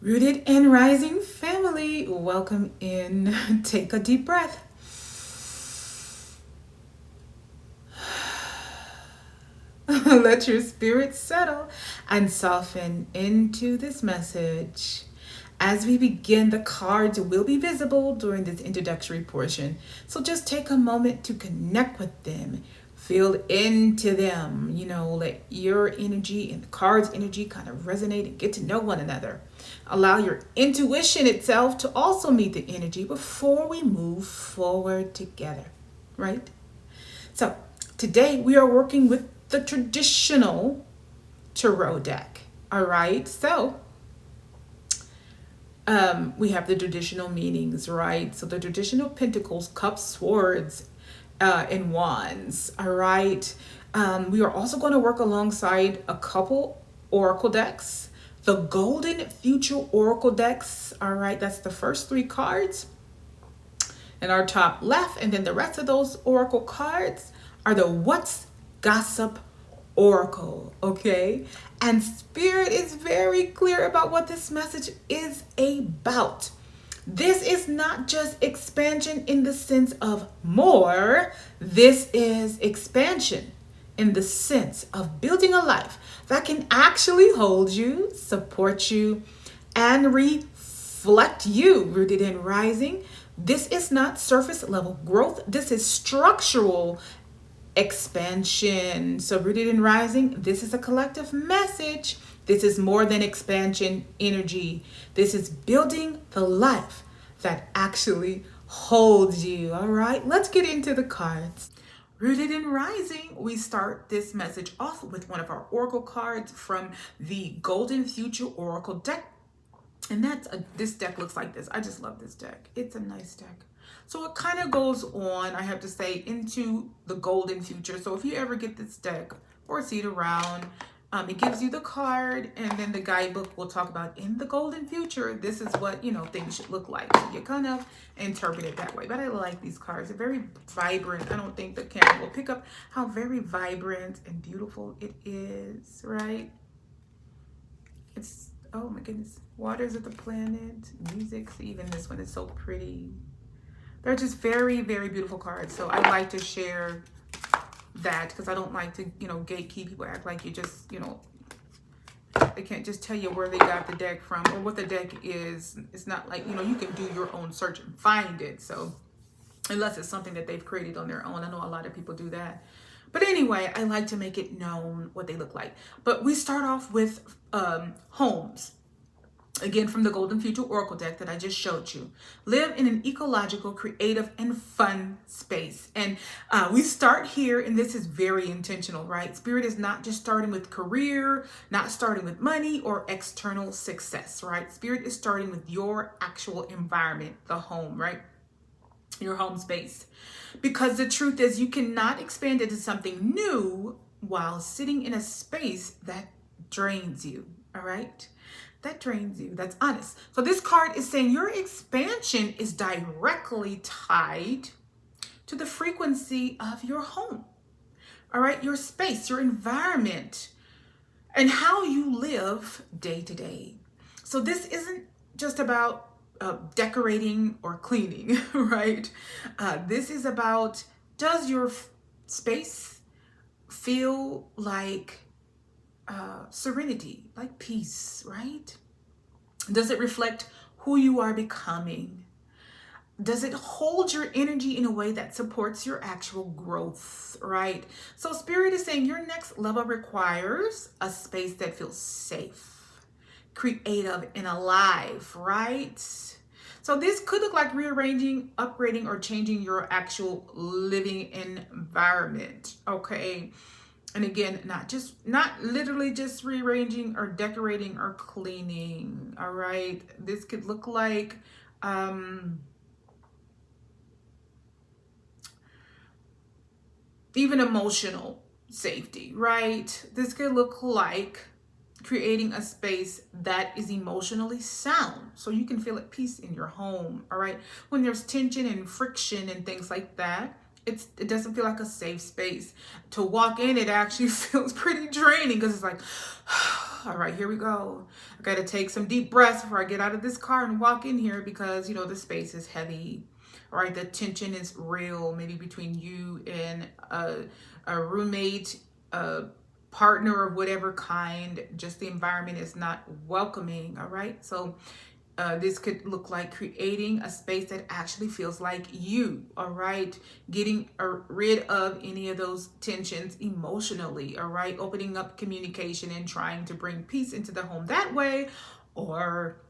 Rooted and Rising family, welcome in. Take a deep breath. Let your spirit settle and soften into this message. As we begin, the cards will be visible during this introductory portion. So just take a moment to connect with them, feel into them, let your energy and the card's energy kind of resonate and get to know one another. Allow your intuition itself to also meet the energy before we move forward together, right? So today we are working with the traditional tarot deck. All right. So we have the traditional meanings, right? So the traditional pentacles, cups, swords, and wands. All right. We are also going to work alongside a couple oracle decks. The Golden Future Oracle decks. All right. That's the first three cards in our top left. And then the rest of those oracle cards are the What's Gossip Oracle, okay? And Spirit is very clear about what this message is about. This is not just expansion in the sense of more. This is expansion in the sense of building a life that can actually hold you, support you, and reflect you, rooted and rising. This is not surface level growth. This is structural expansion. So, rooted and rising, this is a collective message. This is more than expansion energy. This is building the life that actually holds you. All right, let's get into the cards. Rooted and Rising, we start this message off with one of our oracle cards from the Golden Future Oracle deck. And this deck looks like this. I just love this deck. It's a nice deck. So it kind of goes on, I have to say, into the golden future. So if you ever get this deck or see it around, it gives you the card, and then the guidebook will talk about in the golden future, this is what, things should look like. So you kind of interpret it that way. But I like these cards. They're very vibrant. I don't think the camera will pick up how very vibrant and beautiful it is, right? It's, oh my goodness, waters of the planet, music, even this one is so pretty. They're just very, very beautiful cards. So I like to share that because I don't like to, gatekeep. People act like you just, they can't just tell you where they got the deck from or what the deck is. It's not like, you can do your own search and find it. So unless it's something that they've created on their own. I know a lot of people do that. But anyway, I like to make it known what they look like. But we start off with homes. Again, from the Golden Future Oracle deck that I just showed you. Live in an ecological, creative, and fun space. And we start here, and this is very intentional, right? Spirit is not just starting with career, not starting with money or external success, right? Spirit is starting with your actual environment, the home, right? Your home space. Because the truth is, you cannot expand into something new while sitting in a space that drains you, all right? That drains you. That's honest. So this card is saying your expansion is directly tied to the frequency of your home. All right, your space, your environment, and how you live day to day. So this isn't just about decorating or cleaning, right? This is about, does your space feel like serenity, like peace, right? Does it reflect who you are becoming? Does it hold your energy in a way that supports your actual growth, right? So Spirit is saying your next level requires a space that feels safe, creative, and alive, right? So this could look like rearranging, upgrading, or changing your actual living environment, okay? And again, not literally just rearranging or decorating or cleaning, all right? This could look like even emotional safety, right? This could look like creating a space that is emotionally sound so you can feel at peace in your home, all right? When there's tension and friction and things like that, it doesn't feel like a safe space. To walk in, it actually feels pretty draining because it's like, All right, here we go. I got to take some deep breaths before I get out of this car and walk in here because, the space is heavy. All right, the tension is real, maybe between you and a roommate, a partner of whatever kind. Just the environment is not welcoming. All right, so this could look like creating a space that actually feels like you, all right? Getting rid of any of those tensions emotionally, all right? Opening up communication and trying to bring peace into the home that way, or,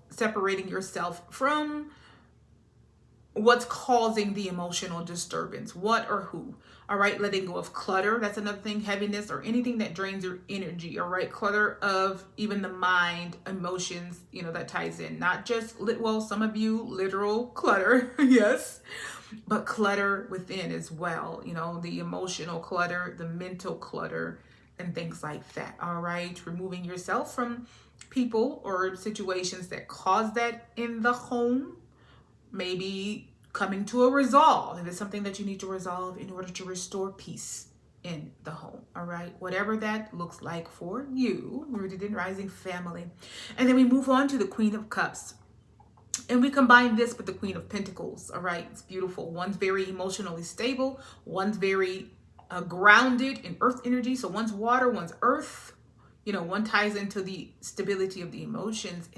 separating yourself from what's causing the emotional disturbance, what or who. All right, letting go of clutter. That's another thing, heaviness or anything that drains your energy. All right, clutter of even the mind, emotions, that ties in. Not just, some of you, literal clutter, yes, but clutter within as well. The emotional clutter, the mental clutter, and things like that. All right, removing yourself from people or situations that cause that in the home. Maybe coming to a resolve. If it's something that you need to resolve in order to restore peace in the home. All right. Whatever that looks like for you, rooted in rising family. And then we move on to the Queen of Cups. And we combine this with the Queen of Pentacles. All right. It's beautiful. One's very emotionally stable. One's very grounded in earth energy. So one's water, one's earth. One ties into the stability of the emotions,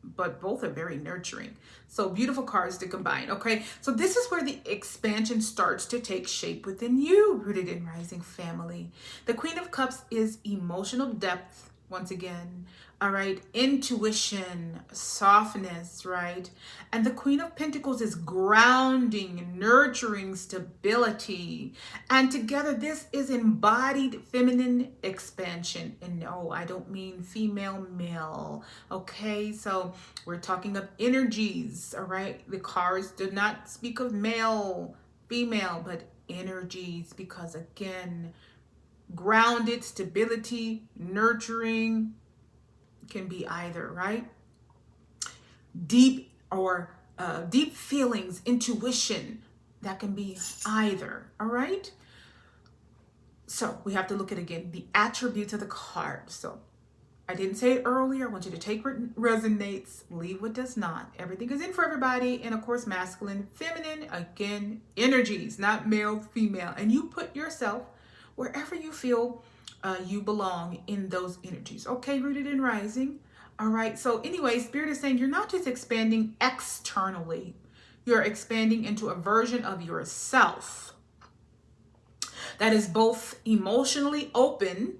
but both are very nurturing. So beautiful cards to combine. Okay, so this is where the expansion starts to take shape within you, rooted in rising family. The Queen of Cups is emotional depth, once again. All right, intuition, softness, right? And the Queen of Pentacles is grounding, nurturing, stability. And together, this is embodied feminine expansion. And no, I don't mean female, male. Okay, so we're talking of energies, all right? The cards do not speak of male, female, but energies, because again, grounded, stability, nurturing, can be either, right? Deep feelings, intuition, that can be either, all right? So we have to look at, again, the attributes of the card. So I didn't say it earlier. I want you to take what resonates, leave what does not. Everything is in for everybody. And of course, masculine, feminine, again, energies, not male, female. And you put yourself wherever you feel you belong in those energies. Okay, rooted in rising. All right. So anyway, Spirit is saying you're not just expanding externally. You're expanding into a version of yourself that is both emotionally open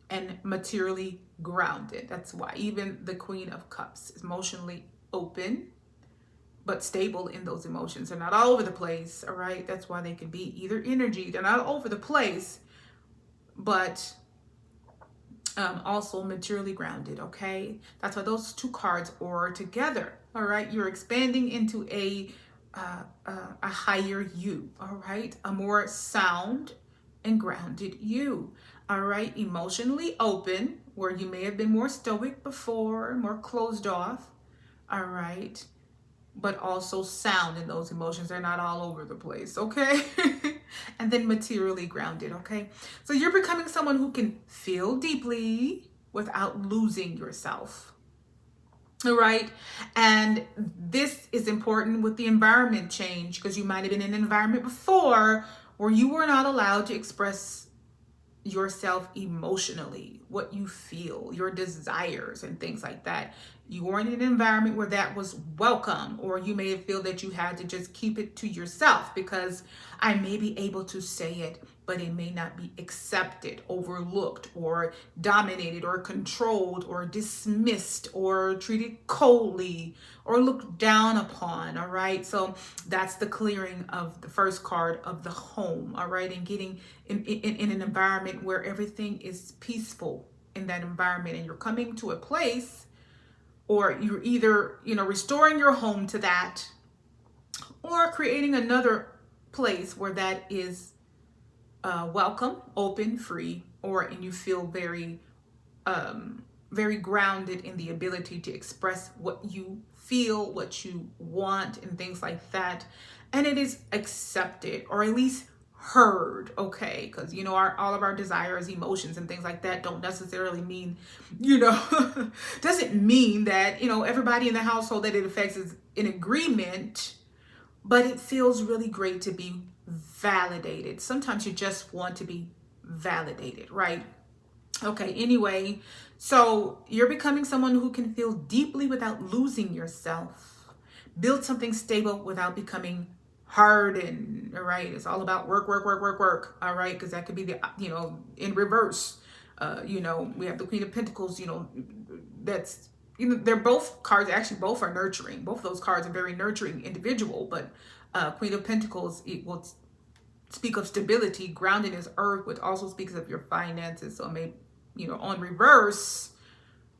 and materially grounded. That's why even the Queen of Cups is emotionally open, but stable in those emotions. They're not all over the place. All right. That's why they can be either energy. They're not all over the place, but also materially grounded. Okay, that's why those two cards are together. All right, you're expanding into a higher you. All right, a more sound and grounded you. All right, emotionally open, where you may have been more stoic before, more closed off. All right, but also sound in those emotions. They're not all over the place, okay? And then materially grounded, okay? So you're becoming someone who can feel deeply without losing yourself, all right? And this is important with the environment change, because you might have been in an environment before where you were not allowed to express yourself emotionally, what you feel, your desires and things like that. You weren't in an environment where that was welcome, or you may feel that you had to just keep it to yourself because I may be able to say it, but it may not be accepted, overlooked, or dominated, or controlled, or dismissed, or treated coldly, or looked down upon. All right. So that's the clearing of the first card of the home. All right. And getting in an environment where everything is peaceful in that environment, and you're coming to a place, or you're either, restoring your home to that, or creating another place where that is welcome, open, free, and you feel very, very grounded in the ability to express what you feel, what you want, and things like that. And it is accepted, or at least heard, okay? Because, you know, all of our desires, emotions, and things like that don't necessarily mean, you know, doesn't mean that, you know, everybody in the household that it affects is in agreement, but it feels really great to be validated. Sometimes you just want to be validated, right? Okay, anyway, so you're becoming someone who can feel deeply without losing yourself. Build something stable without becoming hardened, all right? It's all about work, work, work, work, work, all right? Because that could be the, you know, in reverse. You know, we have the Queen of Pentacles, you know, that's, you know, they're both cards, actually both are nurturing. Both of those cards are very nurturing individual, but Queen of Pentacles equals speak of stability, grounded as earth, which also speaks of your finances. So maybe, you know, on reverse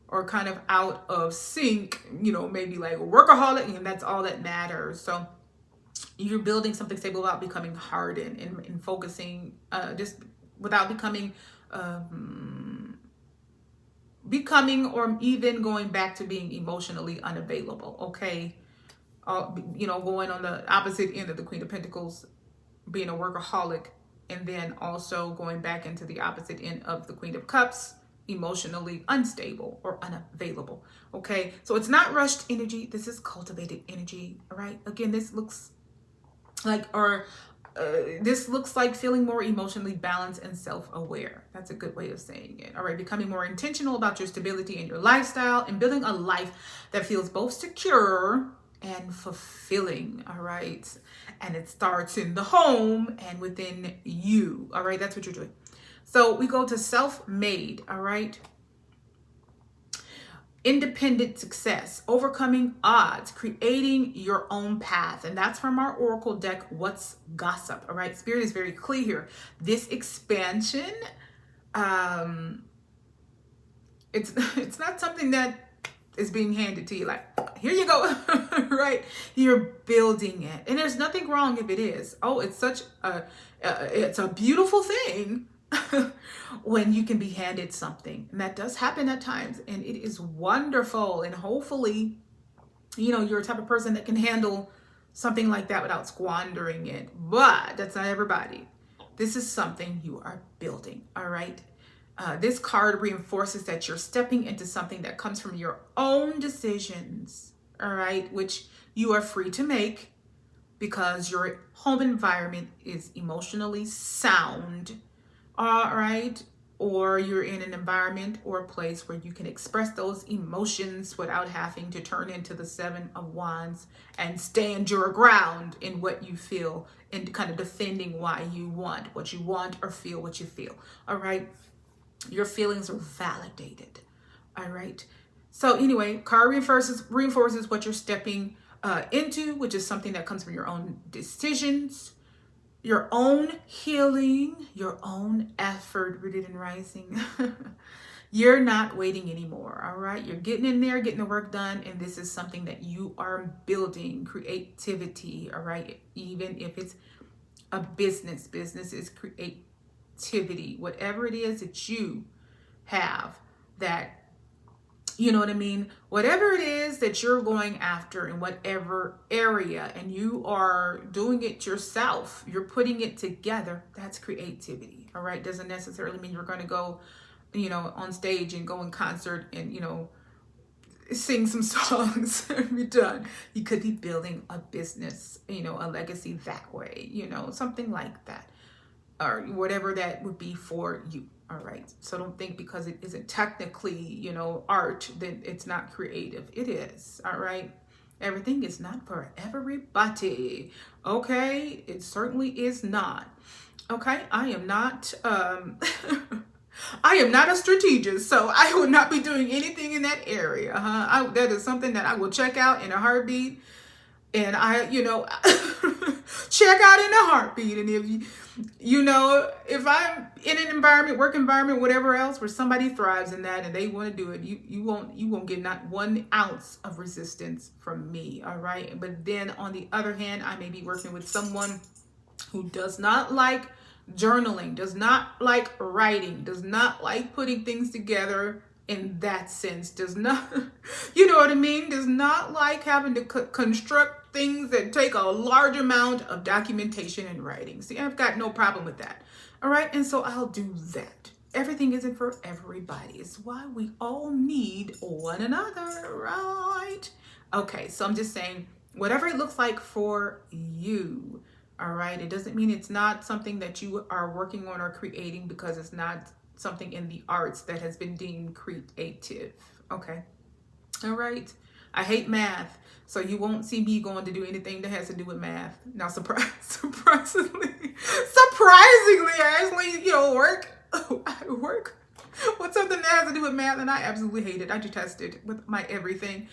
or kind of out of sync, you know, maybe like a workaholic, and that's all that matters. So you're building something stable without becoming hardened and focusing just without becoming or even going back to being emotionally unavailable. Okay. You know, going on the opposite end of the Queen of Pentacles, being a workaholic, and then also going back into the opposite end of the Queen of Cups, emotionally unstable or unavailable. Okay, so it's not rushed energy. This is cultivated energy. All right, again, this looks like feeling more emotionally balanced and self-aware. That's a good way of saying it. All right, becoming more intentional about your stability and your lifestyle, and building a life that feels both secure and fulfilling. All right, and it starts in the home and within you. All right, that's what you're doing. So we go to self-made. All right, independent success, overcoming odds, creating your own path. And that's from our oracle deck, What's Gossip. All right, Spirit is very clear here. This expansion, it's not something that is being handed to you like, here you go. Right, you're building it, and there's nothing wrong if it is. Oh, it's such it's a beautiful thing when you can be handed something, and that does happen at times, and it is wonderful. And hopefully, you know, you're a type of person that can handle something like that without squandering it, but that's not everybody. This is something you are building. All right, this card reinforces that you're stepping into something that comes from your own decisions, all right, which you are free to make because your home environment is emotionally sound, all right, or you're in an environment or a place where you can express those emotions without having to turn into the Seven of Wands and stand your ground in what you feel and kind of defending why you want what you want or feel what you feel, all right? Your feelings are validated. All right. So anyway, card reinforces what you're stepping into, which is something that comes from your own decisions, your own healing, your own effort, rooted and rising. You're not waiting anymore. All right. You're getting in there, getting the work done. And this is something that you are building, creativity. All right. Even if it's a business is creativity, whatever it is that you have, that, you know what I mean, whatever it is that you're going after in whatever area, and you are doing it yourself, you're putting it together, that's creativity. All right, doesn't necessarily mean you're going to go, you know, on stage and go in concert and, you know, sing some songs and be done. You could be building a business, you know, a legacy that way, you know, something like that, or whatever that would be for you. All right. So don't think because it isn't technically, you know, art, that it's not creative. It is. All right. Everything is not for everybody. Okay. It certainly is not. Okay. I am not, I am not a strategist, so I will not be doing anything in that area. That is something that I will check out in a heartbeat. And I, you know, check out in a heartbeat. And if you know, if I'm in an environment, work environment, whatever else, where somebody thrives in that and they want to do it, you won't get not 1 ounce of resistance from me. All right. But then on the other hand, I may be working with someone who does not like journaling, does not like writing, does not like putting things together in that sense. Does not, you know what I mean? Does not like having to construct things that take a large amount of documentation and writing. See, I've got no problem with that. All right. And so I'll do that. Everything isn't for everybody. It's why we all need one another, right? Okay. So I'm just saying, whatever it looks like for you. All right. It doesn't mean it's not something that you are working on or creating because it's not something in the arts that has been deemed creative. Okay. All right. I hate math, so you won't see me going to do anything that has to do with math. Now, surprisingly, Ashley, work with something that has to do with math, and I absolutely hate it. I detest it with my everything.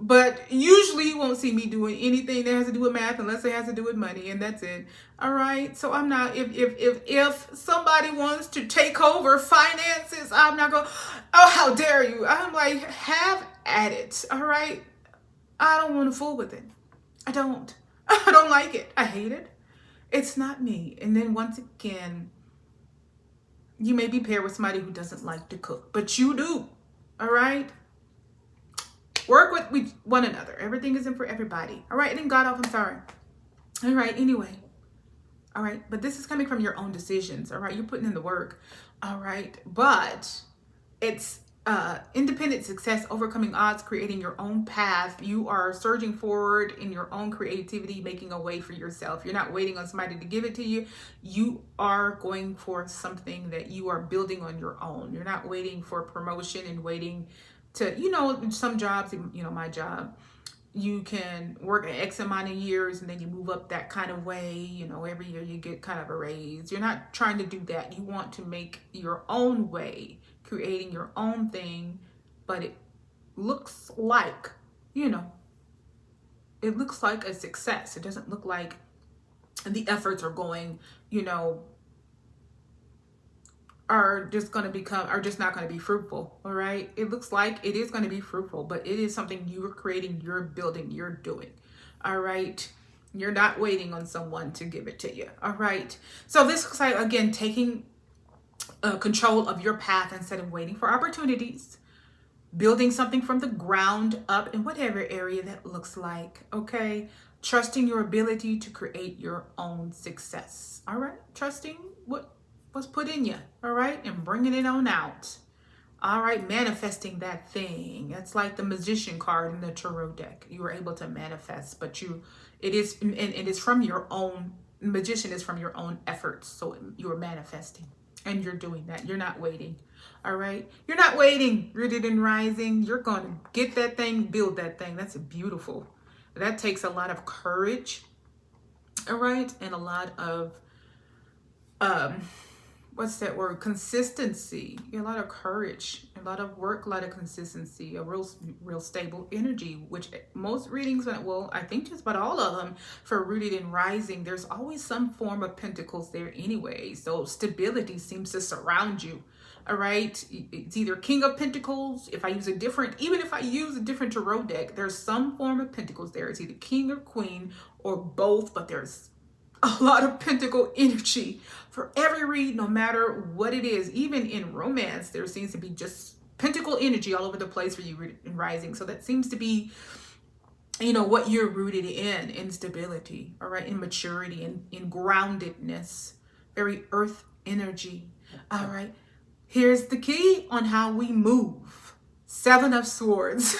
But usually you won't see me doing anything that has to do with math unless it has to do with money, and that's it. All right. So I'm not, if somebody wants to take over finances, I'm not going, oh, how dare you? I'm like, have at it. All right. I don't want to fool with it. I don't like it. I hate it. It's not me. And then once again, you may be paired with somebody who doesn't like to cook, but you do. All right. Work with one another. Everything isn't for everybody. All right. And then God off, I'm sorry. All right. Anyway. All right. But this is coming from your own decisions. All right. You're putting in the work. All right. But it's independent success, overcoming odds, creating your own path. You are surging forward in your own creativity, making a way for yourself. You're not waiting on somebody to give it to you. You are going for something that you are building on your own. You're not waiting for promotion and waiting to, some jobs, my job, you can work an X amount of years and then you move up that kind of way. Every year you get kind of a raise. You're not trying to do that. You want to make your own way, creating your own thing, but it looks like, it looks like a success. It doesn't look like the efforts are going, are just not going to be fruitful. All right. It looks like it is going to be fruitful, but it is something you're creating, you're building, you're doing. All right. You're not waiting on someone to give it to you. All right. So this looks like, again, taking control of your path instead of waiting for opportunities, building something from the ground up in whatever area that looks like. Okay. Trusting your ability to create your own success. All right. Trusting what's put in you, all right, and bringing it on out. All right, manifesting that thing. That's like the magician card in the tarot deck. You were able to manifest, but it is from your own. Magician is from your own efforts, so you're manifesting, and you're doing that. You're not waiting. All right, you're not waiting. Rooted and rising. You're going to get that thing, build that thing. That's beautiful. That takes a lot of courage. All right, and a lot of what's that word? Consistency. A lot of courage, a lot of work, a lot of consistency, a real stable energy, which most readings, well, I think just about all of them for rooted and rising, there's always some form of pentacles there anyway. So stability seems to surround you. All right. It's either King of Pentacles. Even if I use a different tarot deck, there's some form of pentacles there. It's either King or Queen or both, but there's a lot of pentacle energy for every read, no matter what it is. Even in romance, there seems to be just pentacle energy all over the place for you in rising. So that seems to be, what you're rooted in stability, all right, in maturity, in groundedness, very earth energy. All right. Here's the key on how we move. 7 of Swords.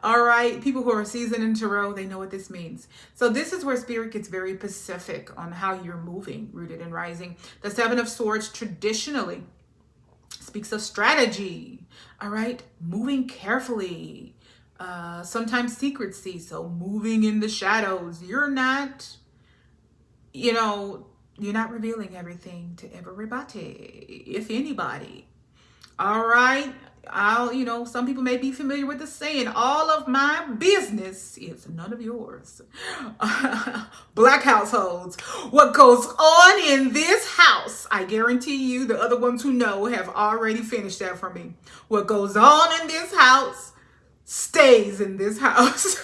All right, people who are seasoned in tarot, they know what this means. So this is where Spirit gets very specific on how you're moving, rooted and rising. The 7 of Swords traditionally speaks of strategy. All right, moving carefully, sometimes secrecy. So moving in the shadows. You're not revealing everything to everybody, if anybody. All right. Some people may be familiar with the saying, all of my business is none of yours. Black households. What goes on in this house, I guarantee you the other ones who know have already finished that for me. What goes on in this house stays in this house.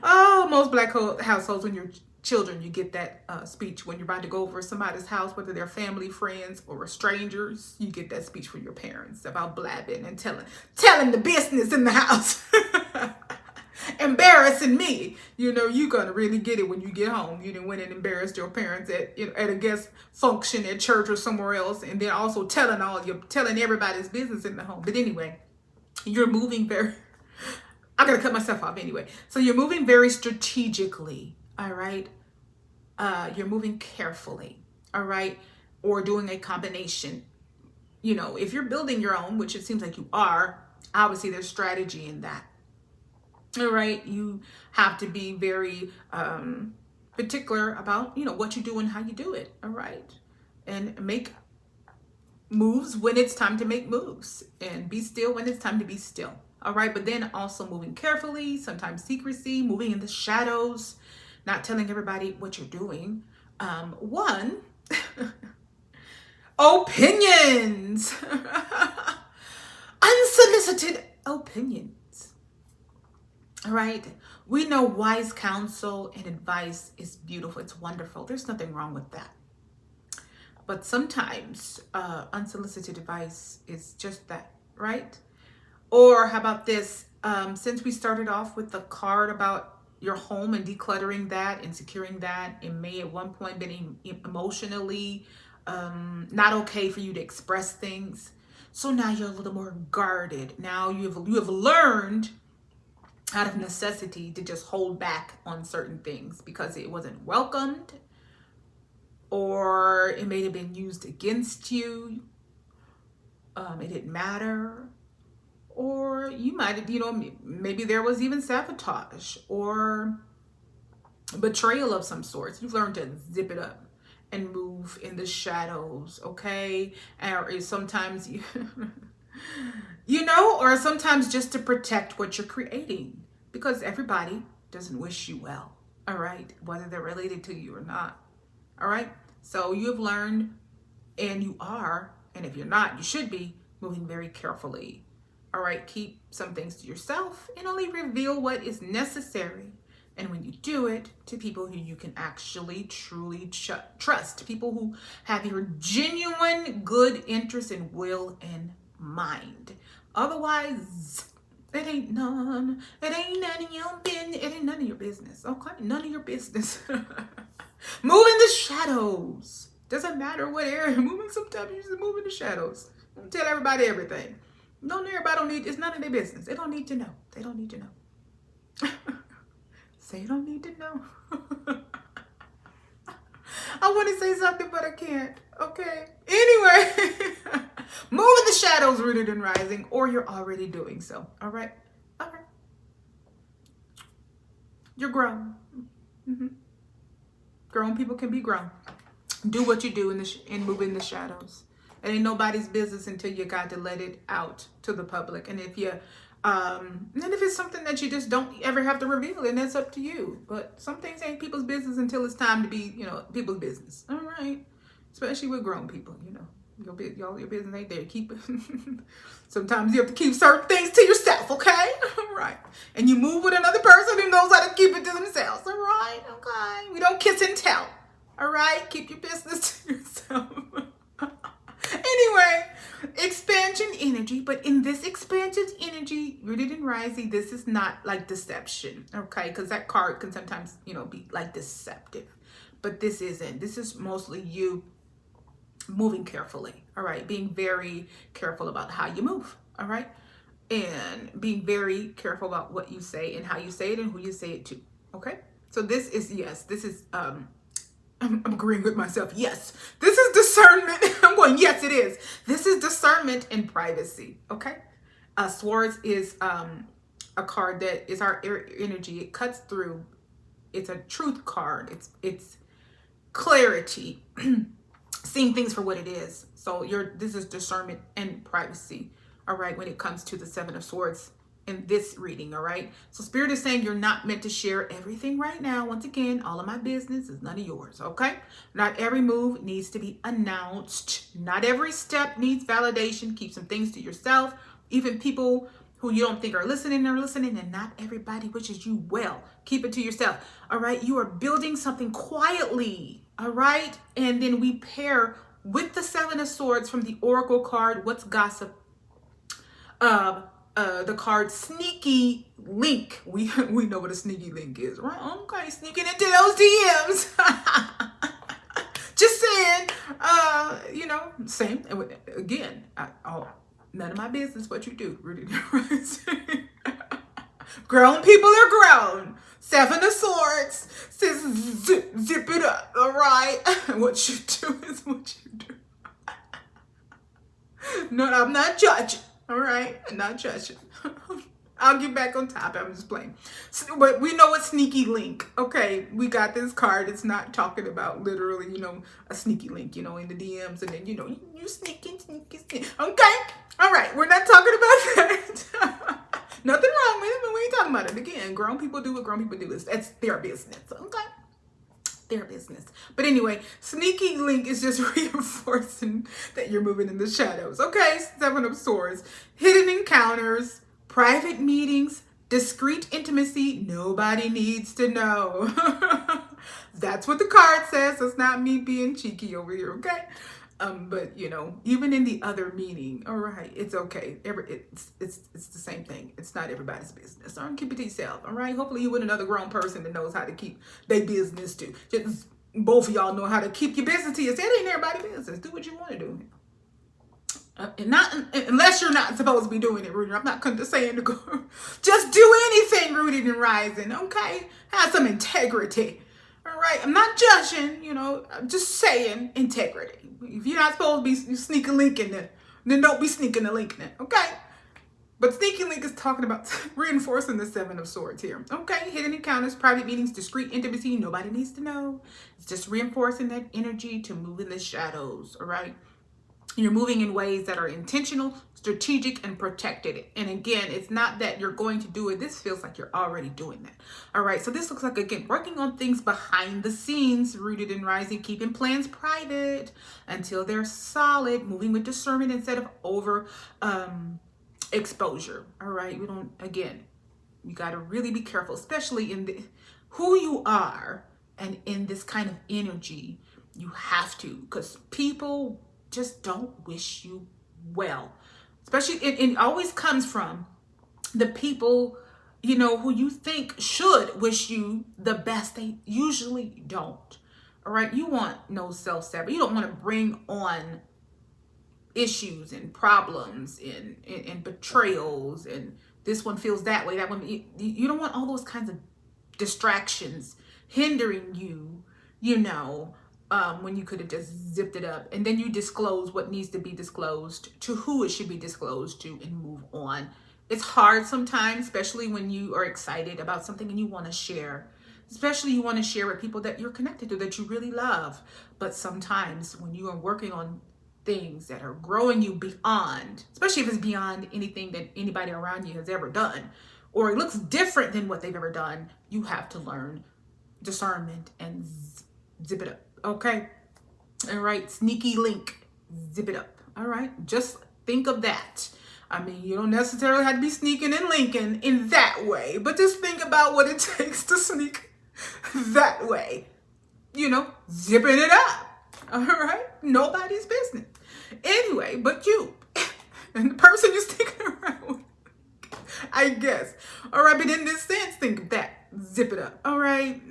Oh, most Black households, when you're Children, you get that speech when you're about to go over somebody's house, whether they're family, friends, or strangers. You get that speech from your parents about blabbing and telling the business in the house. Embarrassing me. You know, you're going to really get it when you get home. You didn't went and embarrassed your parents at, you know, at a guest function at church or somewhere else, and then also telling everybody's business in the home. But anyway, you're moving very, I got to cut myself off anyway. So you're moving very strategically, all right? You're moving carefully, all right? Or doing a combination. You know, if you're building your own, which it seems like you are, obviously there's strategy in that. All right, you have to be very particular about, you know, what you do and how you do it. All right, and make moves when it's time to make moves, and be still when it's time to be still. All right, but then also moving carefully, sometimes secrecy, moving in the shadows, not telling everybody what you're doing. One, opinions, unsolicited opinions. All right. We know wise counsel and advice is beautiful. It's wonderful. There's nothing wrong with that. But sometimes unsolicited advice is just that, right? Or how about this? Since we started off with the card about your home and decluttering that and securing that, it may at one point been emotionally not okay for you to express things. So now you're a little more guarded. Now you have learned out of necessity to just hold back on certain things because it wasn't welcomed, or it may have been used against you. It didn't matter, or you might have, you know, maybe there was even sabotage or betrayal of some sorts. You've learned to zip it up and move in the shadows, okay? Or sometimes you know, or sometimes just to protect what you're creating, because everybody doesn't wish you well, all right, whether they're related to you or not, all right? So you've learned, and you are, and if you're not, you should be moving very carefully, all right? Keep some things to yourself and only reveal what is necessary. And when you do it, to people who you can actually truly trust, people who have your genuine good interest and will and mind. Otherwise, it ain't none of your business. It ain't none of your business. Okay, none of your business. Move in the shadows. Doesn't matter what area you're moving. Sometimes you just move in the shadows. Don't tell everybody everything. Everybody don't need. It's none of their business. They don't need to know. They don't need to know. Say you don't need to know. I want to say something, but I can't. Okay. Anyway, move in the shadows, rooted and rising, or you're already doing so. All right. All right. You're grown. Mm-hmm. Grown people can be grown. Do what you do and move in the shadows. It ain't nobody's business until you got to let it out to the public. And if it's something that you just don't ever have to reveal, then that's up to you. But some things ain't people's business until it's time to be, you know, people's business. All right. Especially with grown people, you know. Your business ain't there. Keep it. Sometimes you have to keep certain things to yourself, okay? All right. And you move with another person who knows how to keep it to themselves. All right. Okay. We don't kiss and tell. All right. Keep your business to yourself. Anyway, expansion energy. But in this expansion energy, rooted and rising, this is not like deception, okay? Because that card can sometimes, you know, be like deceptive. But this isn't. This is mostly you moving carefully, all right? Being very careful about how you move, all right? And being very careful about what you say and how you say it and who you say it to, okay? So this is, yes, this is, I'm agreeing with myself. Yes, this is discernment. I'm going, yes, it is. This is discernment and privacy, okay? Swords is a card that is our energy. It cuts through. It's a truth card. It's clarity. Seeing things for what it is. So this is discernment and privacy, all right, when it comes to the Seven of Swords in this reading, all right? So Spirit is saying you're not meant to share everything right now. Once again, all of my business is none of yours, okay? Not every move needs to be announced. Not every step needs validation. Keep some things to yourself. Even people who you don't think are listening, and not everybody wishes you well. Keep it to yourself. All right. You are building something quietly. All right. And then we pair with the Seven of Swords from the Oracle card. What's gossip? The card Sneaky Link. We know what a sneaky link is, right? Okay, sneaking into those DMs. Just saying, same. Again, none of my business what you do. Really. Grown people are grown. Seven of Swords says zip it up, all right? What you do is what you do. No, I'm not judging. All right, I'm not judging. I'll get back on top. I'm just playing. But we know a sneaky link. Okay, we got this card. It's not talking about literally, a sneaky link, in the DMs, and then, you sneaky. Okay, all right. We're not talking about that. Nothing wrong with it, but we ain't talking about it. Again, grown people do what grown people do. That's their business. Okay. Their business. But anyway, sneaky link is just reinforcing that you're moving in the shadows. Okay, Seven of Swords. Hidden encounters, private meetings, discreet intimacy. Nobody needs to know. That's what the card says. It's not me being cheeky over here, okay? But even in the other meaning, all right, it's okay. It's the same thing. It's not everybody's business. All right, keep it to yourself. All right. Hopefully you with another grown person that knows how to keep their business too. Just both of y'all know how to keep your business to yourself. It ain't everybody's business. Do what you want to do. And not unless you're not supposed to be doing it, Rudy. I'm not saying to go. Just do anything, rooted and rising. Okay, have some integrity. All right, I'm not judging, I'm just saying integrity. If you're not supposed to be sneaking linking it, then don't be sneaking the link in it, okay? But sneaking link is talking about reinforcing the Seven of Swords here. Okay, hidden encounters, private meetings, discreet intimacy, nobody needs to know. It's just reinforcing that energy to move in the shadows, all right? You're moving in ways that are intentional, strategic, and protected. And again, it's not that you're going to do it. This feels like you're already doing that. All right. So this looks like, again, working on things behind the scenes, rooted and rising, keeping plans private until they're solid, moving with discernment instead of over exposure. All right. You got to really be careful, especially in who you are and in this kind of energy. You have to, because people just don't wish you well, especially it always comes from the people who you think should wish you the best. They usually don't. All right, you want no self-sabotage. You don't want to bring on issues and problems and betrayals, and this one feels that way, that one. You don't want all those kinds of distractions hindering you, when you could have just zipped it up. And then you disclose what needs to be disclosed to who it should be disclosed to and move on. It's hard sometimes, especially when you are excited about something and you want to share. Especially you want to share with people that you're connected to, that you really love. But sometimes when you are working on things that are growing you beyond, especially if it's beyond anything that anybody around you has ever done, or it looks different than what they've ever done, you have to learn discernment and zip it up. Okay. All right. Sneaky link. Zip it up. All right. Just think of that. I mean, you don't necessarily have to be sneaking and linking in that way, but just think about what it takes to sneak that way. Zipping it up. All right. Nobody's business. Anyway, but you and the person you're sticking around with, I guess. All right. But in this sense, think of that. Zip it up. All right.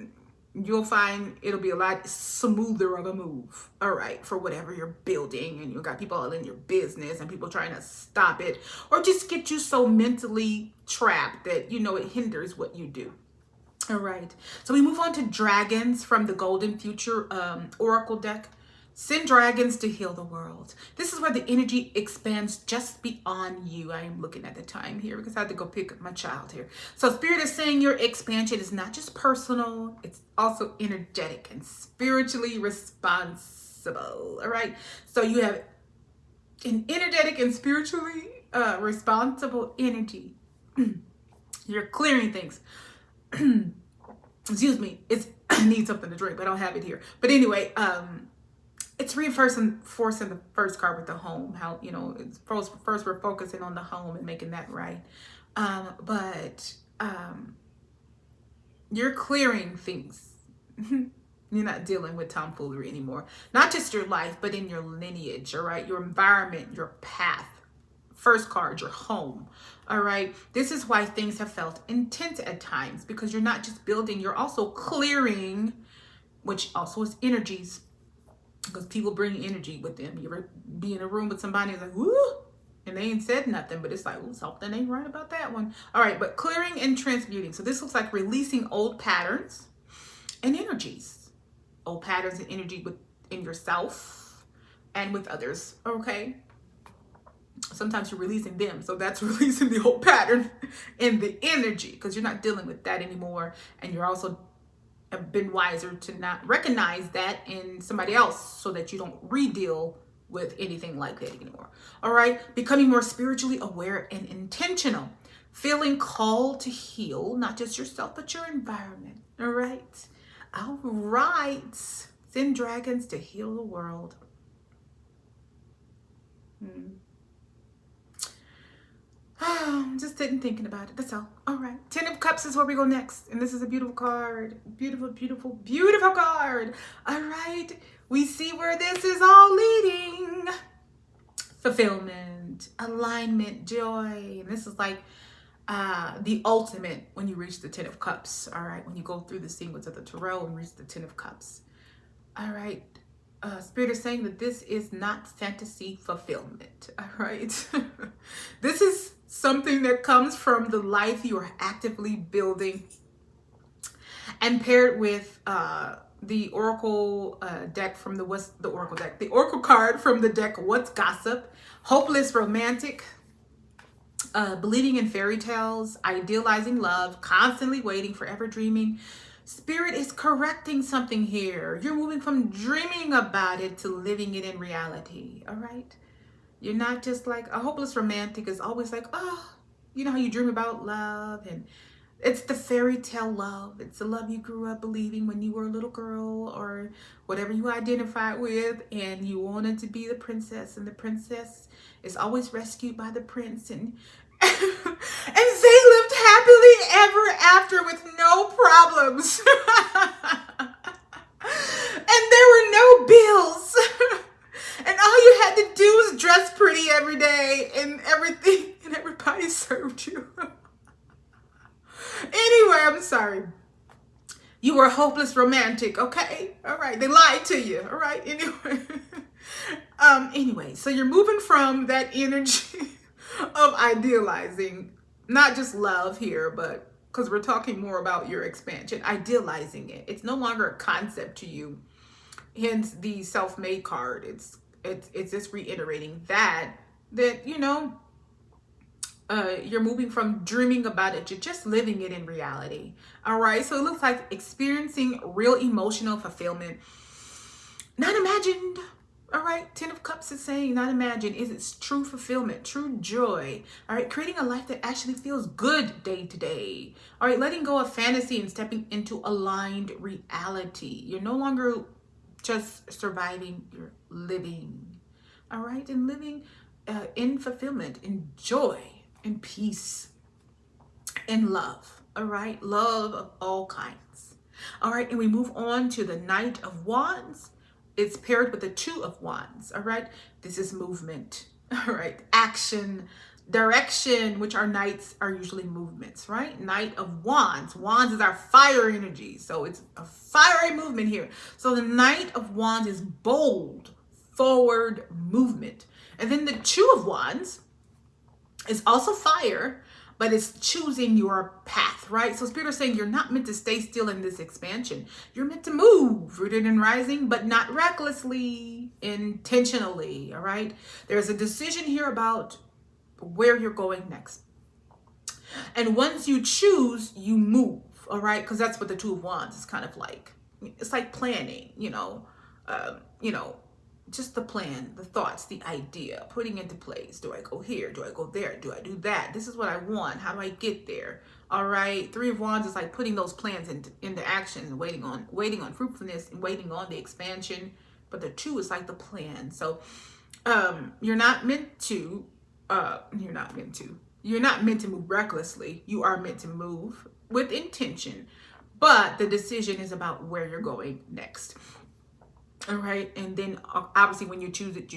You'll find it'll be a lot smoother of a move, all right, for whatever you're building, and you got people all in your business and people trying to stop it or just get you so mentally trapped that, it hinders what you do. All right. So we move on to dragons from the Golden Future Oracle deck. Send dragons to heal the world. This is where the energy expands just beyond you. I am looking at the time here because I had to go pick up my child here. So Spirit is saying your expansion is not just personal, it's also energetic and spiritually responsible. All right. So you have an energetic and spiritually responsible energy. You're clearing things. Excuse me. I need something to drink, but I don't have it here. But anyway, it's reinforcing the first card with the home. How, it's first we're focusing on the home and making that right. But you're clearing things. You're not dealing with tomfoolery anymore. Not just your life, but in your lineage, all right? Your environment, your path. First card, your home, all right? This is why things have felt intense at times, because you're not just building, you're also clearing, which also is energies, because people bring energy with them. You ever be in a room with somebody who's like, woo, and they ain't said nothing, but it's like, ooh, something ain't right about that one. All right, but clearing and transmuting. So this looks like releasing old patterns and energies. Old patterns and energy within yourself and with others, okay? Sometimes you're releasing them, so that's releasing the old pattern and the energy, because you're not dealing with that anymore, and you're also have been wiser to not recognize that in somebody else so that you don't re-deal with anything like that anymore. All right, becoming more spiritually aware and intentional, feeling called to heal not just yourself but your environment. All right. All right. Send dragons to heal the world. I'm just sitting thinking about it. That's all. All right. 10 of Cups is where we go next. And this is a beautiful card. Beautiful, beautiful, beautiful card. All right. We see where this is all leading. Fulfillment, alignment, joy. And this is like the ultimate when you reach the 10 of Cups. All right. When you go through the sequence of the Tarot and reach the 10 of Cups. All right. Spirit is saying that this is not fantasy fulfillment. All right. This is something that comes from the life you are actively building, and paired with the oracle deck from the oracle card from the deck, What's Gossip? Hopeless romantic, believing in fairy tales, idealizing love, constantly waiting, forever dreaming. Spirit is correcting something here. You're moving from dreaming about it to living it in reality. All right. You're not just like a hopeless romantic is always like, oh, you know how you dream about love, and it's the fairy tale love. It's the love you grew up believing when you were a little girl or whatever you identified with, and you wanted to be the princess, and the princess is always rescued by the prince, and and they lived happily ever after with no problems. And there were no bills. And all you had to do was dress pretty every day, and everything, and everybody served you. Anyway, I'm sorry. You were a hopeless romantic, okay? All right. They lied to you, all right? Anyway, so you're moving from that energy of idealizing, not just love here, but because we're talking more about your expansion, idealizing it. It's no longer a concept to you. Hence the self-made card. It's just reiterating that you know, you're moving from dreaming about it to just living it in reality. All right. So it looks like experiencing real emotional fulfillment, not imagined. All right. 10 of Cups is saying not imagined. Is it true fulfillment, true joy? All right. Creating a life that actually feels good day to day. All right. Letting go of fantasy and stepping into aligned reality. You're no longer just surviving, you're living. All right. And living in fulfillment, in joy, in peace, in love. All right. Love of all kinds. All right. And we move on to the Knight of Wands. It's paired with the Two of Wands. All right. This is movement. All right. Action, direction, which our knights are usually movements, right? Knight of Wands. Wands is our fire energy. So it's a fiery movement here. So the Knight of Wands is bold, forward movement. And then the Two of Wands is also fire, but it's choosing your path, right? So Spirit is saying you're not meant to stay still in this expansion. You're meant to move, rooted and rising, but not recklessly, intentionally, all right? There's a decision here about where you're going next. And once you choose, you move, all right? Because that's what the Two of Wands is kind of like. It's like planning, just the plan, the thoughts, the idea, putting into place. Do I go here? Do I go there? Do I do that? This is what I want. How do I get there? All right. Three of Wands is like putting those plans into action and waiting on fruitfulness and waiting on the expansion. But the Two is like the plan. So you're not meant to You're not meant to move recklessly. You are meant to move with intention. But the decision is about where you're going next. All right. And then obviously when you choose it,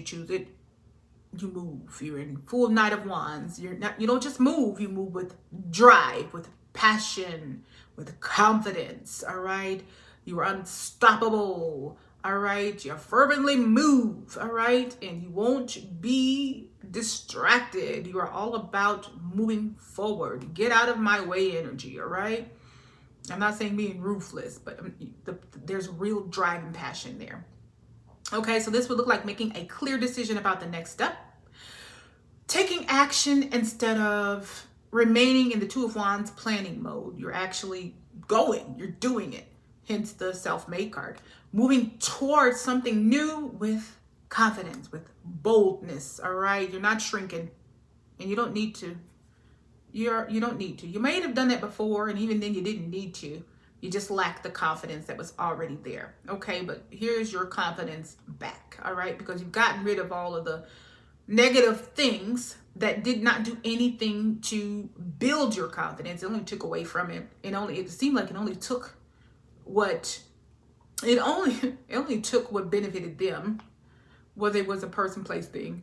you move. You're in full Knight of Wands. You don't just move, you move with drive, with passion, with confidence. All right. You are unstoppable. All right. You fervently move. All right. And you won't be distracted. You are all about moving forward. Get out of my way energy. All right. I'm not saying being ruthless, but there's real drive and passion there. Okay, so this would look like making a clear decision about the next step, taking action instead of remaining in the Two of Wands planning mode. You're actually going, you're doing it, hence the self-made card. Moving towards something new with confidence, with boldness, all right? You're not shrinking, and you don't need to. You don't need to. You may have done that before, and even then you didn't need to. You just lack the confidence that was already there. Okay, but here's your confidence back, all right? Because you've gotten rid of all of the negative things that did not do anything to build your confidence. It only took away from it. It seemed like it only took what it only took what benefited them, whether it was a person, place, thing,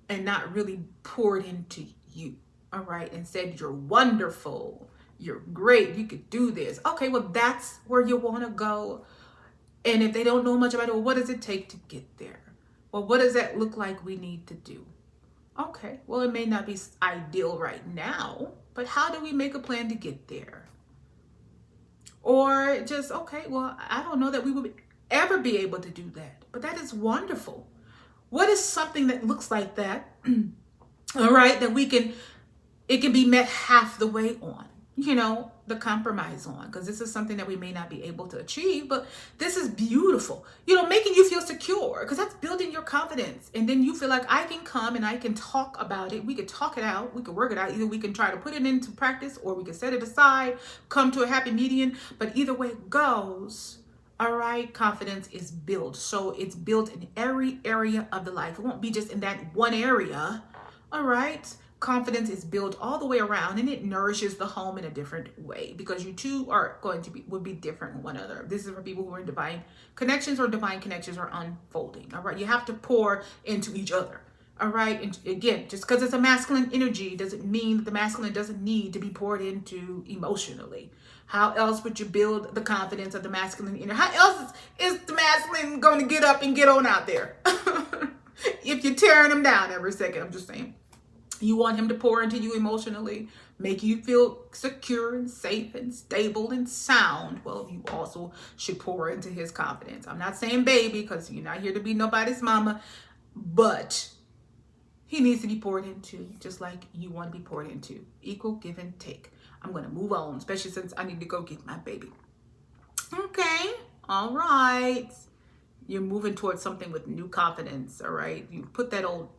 and not really poured into you. All right, and said you're wonderful. You're great. You could do this. Okay, well, that's where you want to go. And if they don't know much about it, well, what does it take to get there? Well, what does that look like we need to do? Okay, well, it may not be ideal right now, but how do we make a plan to get there? Or just, okay, well, I don't know that we would ever be able to do that, but that is wonderful. What is something that looks like that? All right, that it can be met half the way on. The compromise on, because this is something that we may not be able to achieve, but this is beautiful, making you feel secure, because that's building your confidence. And then you feel like I can come and I can talk about it. We could talk it out. We could work it out. Either we can try to put it into practice, or we can set it aside, come to a happy median. But either way it goes, all right, confidence is built. So it's built in every area of the life. It won't be just in that one area. All right. Confidence is built all the way around, and it nourishes the home in a different way, because you two would be different from one another. This is for people who are in divine connections, or divine connections are unfolding. All right. You have to pour into each other. All right. And again, just because it's a masculine energy doesn't mean that the masculine doesn't need to be poured into emotionally. How else would you build the confidence of the masculine energy? How else is the masculine going to get up and get on out there? If you're tearing him down every second, I'm just saying. You want him to pour into you emotionally, make you feel secure and safe and stable and sound. Well, you also should pour into his confidence. I'm not saying baby, because you're not here to be nobody's mama, but he needs to be poured into just like you want to be poured into. Equal give and take. I'm going to move on, especially since I need to go get my baby. Okay. All right. You're moving towards something with new confidence. All right. You put that old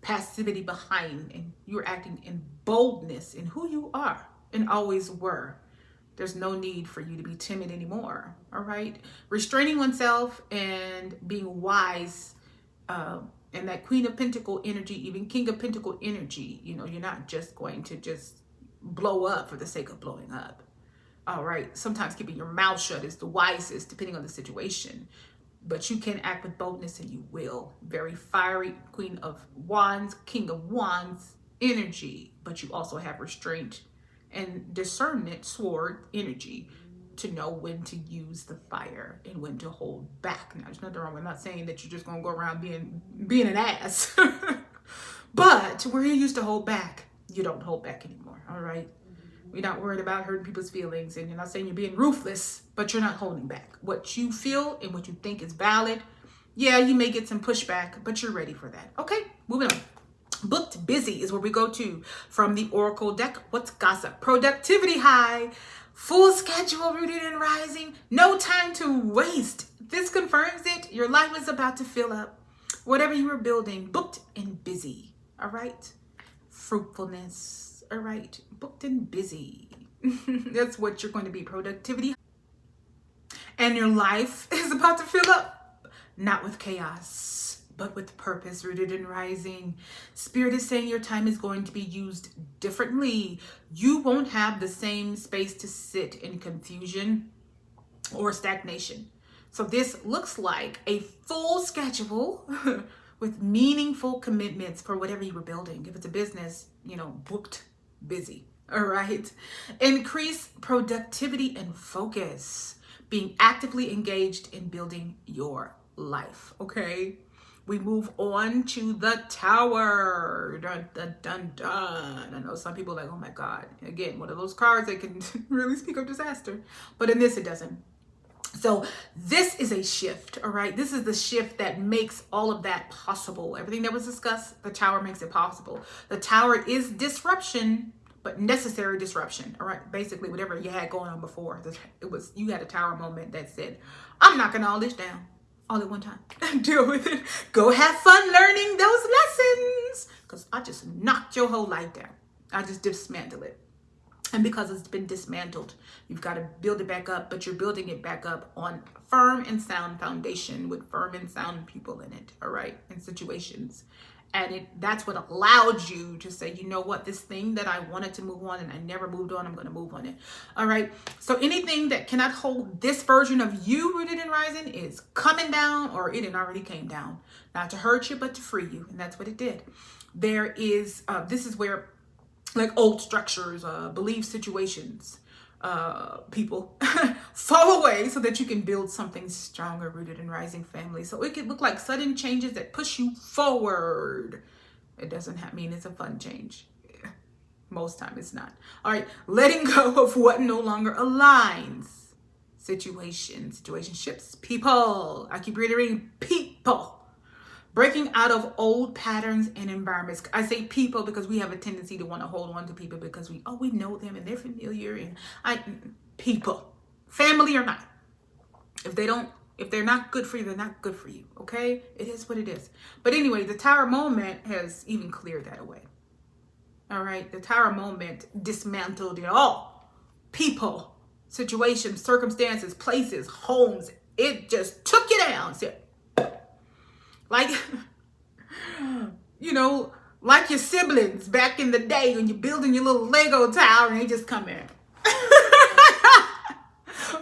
passivity behind, and you're acting in boldness in who you are and always were. There's no need for you to be timid anymore. All right. Restraining oneself and being wise, and that Queen of Pentacle energy, even King of Pentacle energy, you're not just going to just blow up for the sake of blowing up. All right. Sometimes keeping your mouth shut is the wisest, depending on the situation. But you can act with boldness, and you will. Very fiery Queen of Wands, King of Wands energy. But you also have restraint and discernment, sword energy, to know when to use the fire and when to hold back. Now, there's nothing wrong. I'm not saying that you're just going to go around being an ass. But where you used to hold back, you don't hold back anymore. All right. You're not worried about hurting people's feelings, and you're not saying you're being ruthless, but you're not holding back. What you feel and what you think is valid, yeah, you may get some pushback, but you're ready for that. Okay, moving on. Booked busy is where we go to from the Oracle deck. What's gossip? Productivity high, full schedule, rooted and rising, no time to waste. This confirms it. Your life is about to fill up. Whatever you were building, booked and busy. All right, fruitfulness. All right, booked and busy. That's what you're going to be. Productivity. And your life is about to fill up. Not with chaos, but with purpose, rooted in rising. Spirit is saying your time is going to be used differently. You won't have the same space to sit in confusion or stagnation. So this looks like a full schedule with meaningful commitments for whatever you were building. If it's a business, booked, busy. All right. Increase productivity and focus, being actively engaged in building your life. Okay. We move on to the Tower. Dun, dun, dun, dun. I know some people are like, oh my God. Again, one of those cards that can really speak of disaster. But in this, it doesn't. So this is a shift, all right? This is the shift that makes all of that possible. Everything that was discussed, the Tower makes it possible. The Tower is disruption, but necessary disruption, all right? Basically, whatever you had going on before, you had a Tower moment that said, I'm knocking all this down. All at one time. Deal with it. Go have fun learning those lessons. Because I just knocked your whole life down. I just dismantled it. And because it's been dismantled, you've got to build it back up. But you're building it back up on firm and sound foundation with firm and sound people in it. All right. And situations. And that's what allowed you to say, you know what, this thing that I wanted to move on and I never moved on, I'm going to move on it. All right. So anything that cannot hold this version of you rooted in rising is coming down, or it had already came down. Not to hurt you, but to free you. And that's what it did. There is, this is where like old structures, belief situations, people fall away so that you can build something stronger, rooted in rising family. So it could look like sudden changes that push you forward. It doesn't mean it's a fun change. Most time it's not. All right, letting go of what no longer aligns. Situationships, people. I keep reiterating people. Breaking out of old patterns and environments. I say people because we have a tendency to want to hold on to people because we know them and they're familiar. And people, family or not, if they're not good for you, they're not good for you. Okay, it is what it is. But anyway, the Tower moment has even cleared that away. All right, the Tower moment dismantled it all. People, situations, circumstances, places, homes. It just took you down. So, like, like your siblings back in the day when you're building your little Lego tower and they just come in.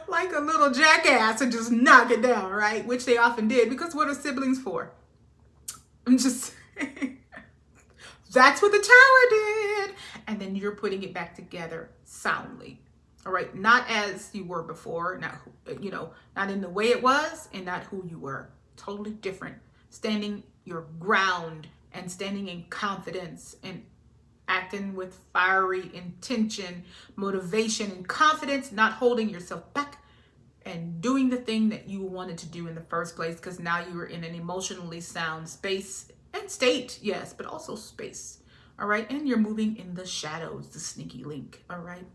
Like a little jackass and just knock it down, right? Which they often did, because what are siblings for? I'm just saying. That's what the Tower did. And then you're putting it back together soundly. All right. Not as you were before, not in the way it was and not who you were. Totally different. Standing your ground and standing in confidence and acting with fiery intention, motivation, and confidence, not holding yourself back and doing the thing that you wanted to do in the first place, because now you are in an emotionally sound space and state, yes, but also space. All right. And you're moving in the shadows, the sneaky link. All right.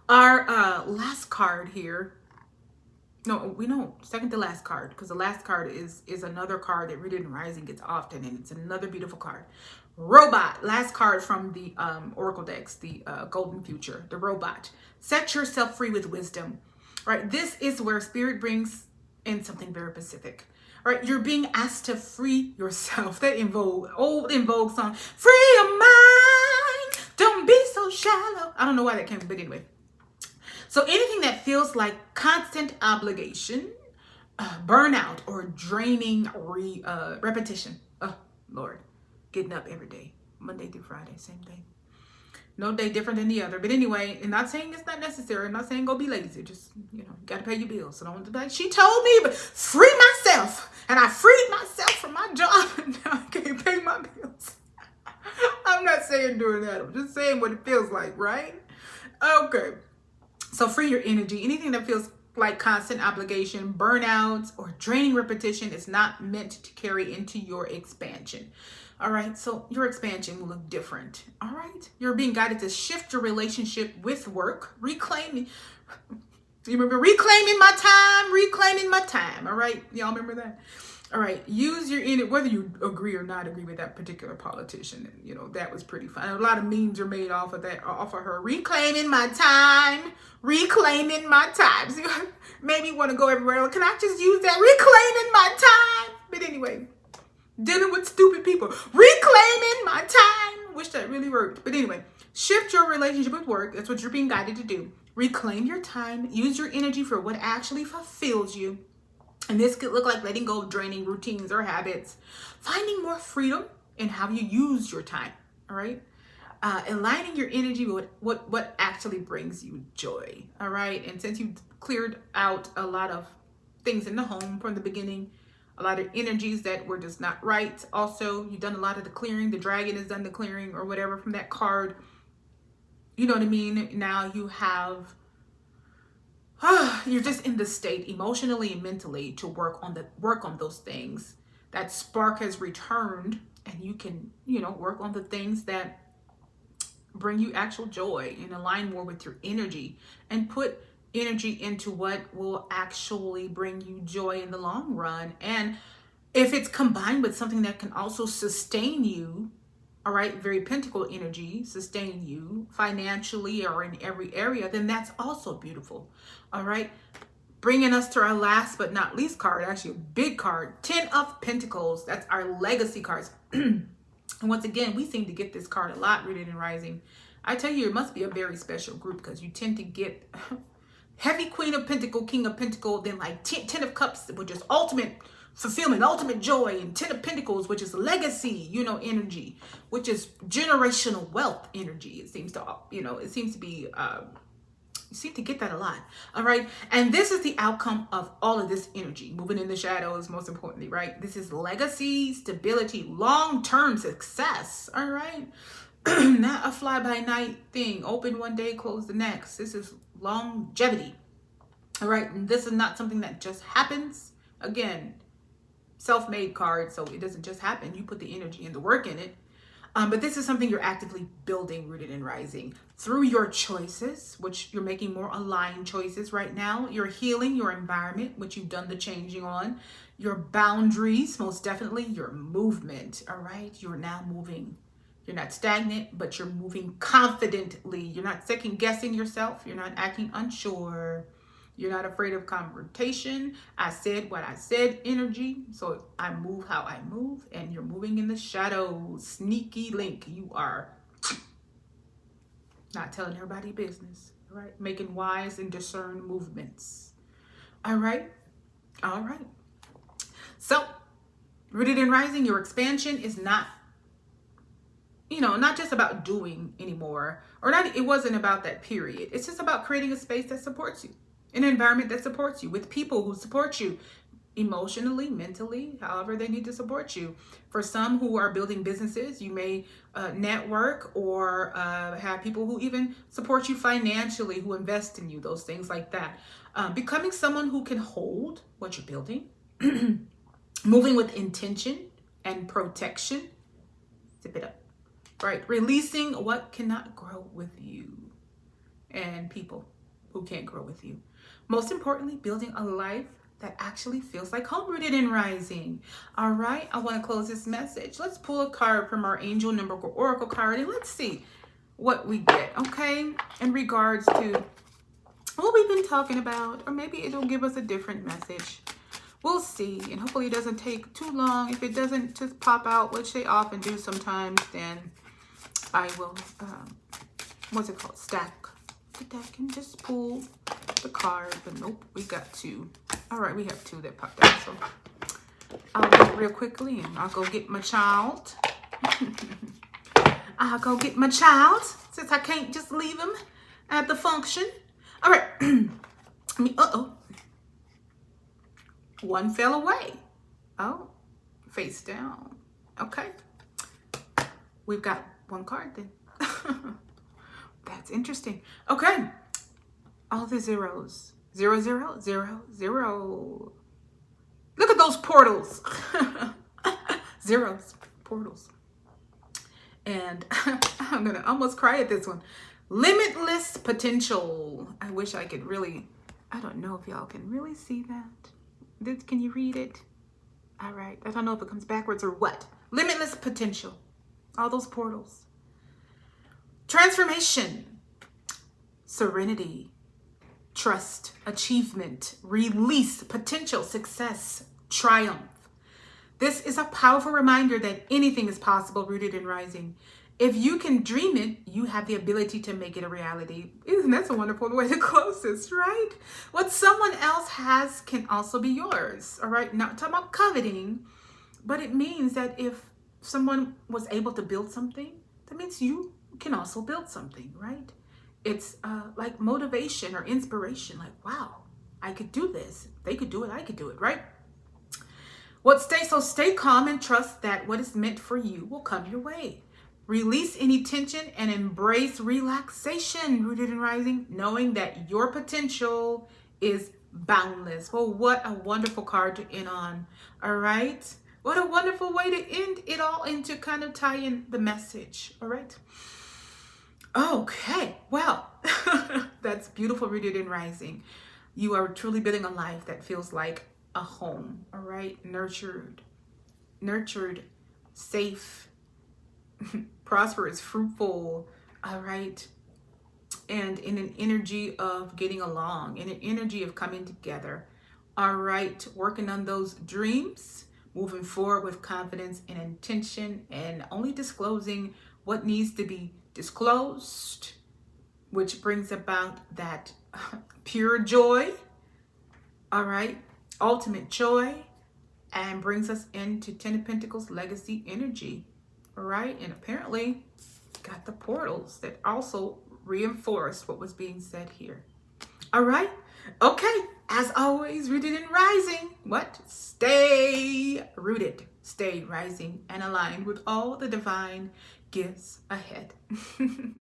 Our last card here. No, we know second to last card, because the last card is another card that Rooted in Rising gets often, and it's another beautiful card. Robot, last card from the Oracle decks, the Golden Future, the Robot. Set yourself free with wisdom. Right, this is where Spirit brings in something very specific. Right, you're being asked to free yourself. That old in vogue song, free your mind, don't be so shallow. I don't know why that came, but anyway. So anything that feels like constant obligation, burnout, or draining repetition. Oh, Lord. Getting up every day, Monday through Friday, same day. No day different than the other. But anyway, and not saying it's not necessary. I'm not saying go be lazy. Just, you got to pay your bills. So don't be like, she told me, but free myself. And I freed myself from my job, and now I can't pay my bills. I'm not saying doing that. I'm just saying what it feels like, right? Okay. So free your energy. Anything that feels like constant obligation, burnouts, or draining repetition is not meant to carry into your expansion. All right. So your expansion will look different. All right. You're being guided to shift your relationship with work, reclaiming. You remember reclaiming my time. All right. Y'all remember that? All right. Use your energy, whether you agree or not agree with that particular politician. That was pretty fun. A lot of memes are made off of that, off of her reclaiming my time. So you maybe want to go everywhere. Can I just use that reclaiming my time? But anyway, Dealing with stupid people. Reclaiming my time. Wish that really worked. But anyway, shift your relationship with work. That's what you're being guided to do. Reclaim your time. Use your energy for what actually fulfills you. And this could look like letting go of draining routines or habits. Finding more freedom in how you use your time. All right. Aligning your energy with what actually brings you joy. All right. And since you've cleared out a lot of things in the home from the beginning, a lot of energies that were just not right. Also, you've done a lot of the clearing. The dragon has done the clearing or whatever from that card. You know what I mean? Now you have, you're just in the state emotionally and mentally to work on those things. That spark has returned, and you can, work on the things that bring you actual joy and align more with your energy and put energy into what will actually bring you joy in the long run. And if it's combined with something that can also sustain you, all right, very pentacle energy, sustain you financially or in every area, then that's also beautiful. All right. Bringing us to our last but not least card, actually a big card, 10 of Pentacles. That's our legacy cards. And once again, we seem to get this card a lot, Rooted and Rising. I tell you, it must be a very special group because you tend to get heavy Queen of Pentacle, King of Pentacle, then like 10 of Cups, which is ultimate fulfillment, ultimate joy, and 10 of Pentacles, which is legacy, energy, which is generational wealth energy. It seems to, be, you seem to get that a lot. All right. And this is the outcome of all of this energy, moving in the shadows, most importantly, right? This is legacy, stability, long-term success. All right. Not a fly-by-night thing. Open one day, close the next. This is longevity. All right. And this is not something that just happens. Again, self-made card. So it doesn't just happen. You put the energy and the work in it. But this is something you're actively building, Rooted and Rising, through your choices, which you're making more aligned choices right now. You're healing your environment, which you've done the changing on. Your boundaries, most definitely. Your movement, all right? You're now moving. You're not stagnant, but you're moving confidently. You're not second guessing yourself. You're not acting unsure. You're not afraid of confrontation. I said what I said energy. So I move how I move, and you're moving in the shadows. Sneaky link. You are not telling everybody business, right? Making wise and discerned movements. All right. All right. So Rooted and Rising, your expansion is not, not just about doing anymore, or not. It wasn't about that period. It's just about creating a space that supports you. An environment that supports you, with people who support you emotionally, mentally, however they need to support you. For some who are building businesses, you may network or have people who even support you financially, who invest in you, those things like that. Becoming someone who can hold what you're building, moving with intention and protection. Zip it up, right? Releasing what cannot grow with you and people who can't grow with you. Most importantly, building a life that actually feels like home, Rooted and Rising. All right, I want to close this message. Let's pull a card from our Angel Number Oracle card, and let's see what we get, okay, in regards to what we've been talking about, or maybe it'll give us a different message. We'll see, and hopefully it doesn't take too long. If it doesn't just pop out, which they often do sometimes, then I will, stack the deck and just pull the card. But nope, we got two. All right, we have two that popped out, so I'll do it real quickly, and I'll go get my child. I'll go get my child, since I can't just leave him at the function. All right. One fell away. Oh, face down. Okay. We've got one card then. That's interesting. Okay. All the zeros. 0, 0, 0, 0. Look at those portals. Zeros. Portals. And I'm going to almost cry at this one. Limitless potential. I wish I could really, I don't know if y'all can really see that. Can you read it? All right. I don't know if it comes backwards or what. Limitless potential. All those portals. Transformation. Serenity. Trust. Achievement. Release. Potential. Success. Triumph. This is a powerful reminder that anything is possible rooted in rising. If you can dream it, you have the ability to make it a reality. Isn't that a wonderful way to close this, right? What someone else has can also be yours, all right? Not talking about coveting, but it means that if someone was able to build something, that means you can also build something, right? It's like motivation or inspiration, like, wow, I could do this. They could do it, I could do it, right? So stay calm and trust that what is meant for you will come your way. Release any tension and embrace relaxation, rooted in rising, knowing that your potential is boundless. Well, what a wonderful card to end on. All right. What a wonderful way to end it all and to kind of tie in the message. All right. Okay. Well, that's beautiful, rooted in rising. You are truly building a life that feels like a home. All right. Nurtured, safe, prosperous, fruitful, all right, and in an energy of getting along, in an energy of coming together, all right, working on those dreams, moving forward with confidence and intention, and only disclosing what needs to be disclosed, which brings about that pure joy, all right, ultimate joy, and brings us into Ten of Pentacles legacy energy. All right, and apparently got the portals that also reinforce what was being said here. All right, okay, as always, rooted in rising. What? Stay rooted, stay rising, and aligned with all the divine gifts ahead.